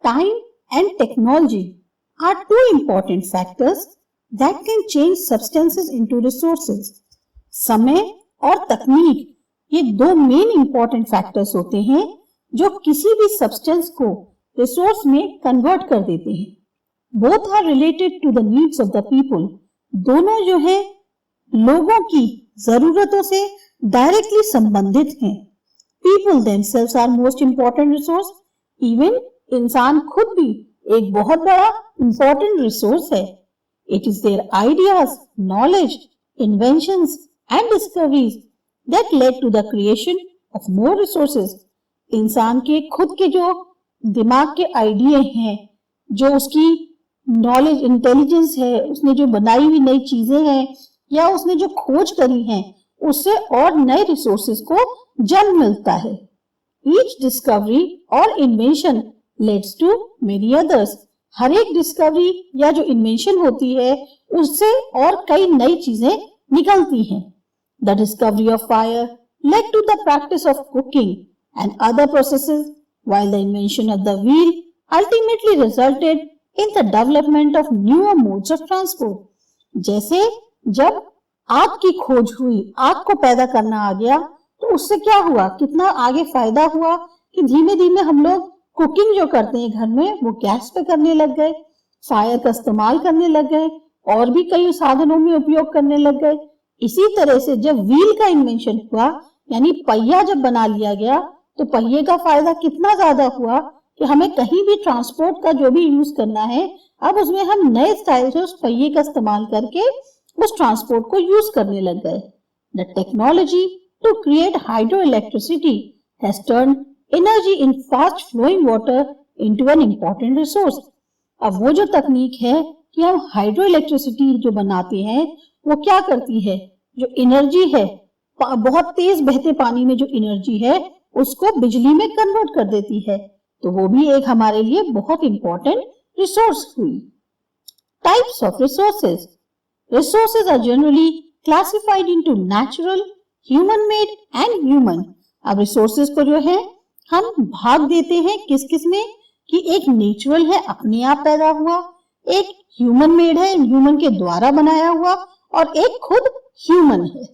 Time and technology are two important factors that can change substances into resources. समय और तकनीक ये दो मेन इंपॉर्टेंट फैक्टर्स होते हैं जो किसी भी सब्सटेंस को रिसोर्स में कन्वर्ट कर देते हैं. Both are related to the needs of the people. दोनों जो है लोगों की जरूरतों से डायरेक्टली संबंधित हैं. People themselves are most important resource. Even इंसान खुद भी एक बहुत बड़ा इंपॉर्टेंट रिसोर्स है. It is their ideas, knowledge, inventions and discoveries that led to the creation of more resources. इंसान के खुद के जो दिमाग के आइडिया हैं, जो उसकी नॉलेज, इंटेलिजेंस है, उसने जो बनाई हुई नई चीजें हैं या उसने जो खोज करी है, उससे और नए रिसोर्सेज को जन्म मिलता है. ईच डिस्कवरी और invention leads to many others. हर एक डिस्कवरी या जो इन्वेंशन होती है उससे और कई नई चीजें निकलती हैं. The discovery of fire led to the practice of cooking and other processes, while the invention of the wheel ultimately resulted in the development of newer modes of transport. जैसे जब आग की खोज हुई, आग को पैदा करना आ गया, तो उससे क्या हुआ, कितना आगे फायदा हुआ कि धीमे धीमे हम लोग कुकिंग जो करते हैं घर में वो गैस पे करने लग गए, फायर का इस्तेमाल करने लग गए और भी कई साधनों में उपयोग करने लग गए. इसी तरह से जब व्हील का इन्वेंशन हुआ, यानी पहिया जब बना लिया गया, तो पहिए का फायदा कितना ज्यादा हुआ कि हमें कहीं भी ट्रांसपोर्ट का जो भी यूज करना है, अब उसमें हम नए स्टाइल से उस पहिए का इस्तेमाल करके उस ट्रांसपोर्ट को यूज करने लग गए. The technology to create hydro electricity has turned energy in fast flowing water into an important resource. अब वो जो तकनीक है कि हम हाइड्रो इलेक्ट्रिसिटी जो बनाते हैं वो क्या करती है, जो एनर्जी है, बहुत तेज बहते पानी में जो एनर्जी है उसको बिजली में कन्वर्ट कर देती है. तो वो भी एक हमारे लिए बहुत इंपॉर्टेंट रिसोर्स हुई. Types of resources. Resources are generally classified into natural, human made and human. अब रिसोर्सेज को जो है हम भाग देते हैं किस किस में, कि एक नेचुरल है, अपने आप पैदा हुआ, एक ह्यूमन मेड है, ह्यूमन के द्वारा बनाया हुआ, और एक खुद ह्यूमन है.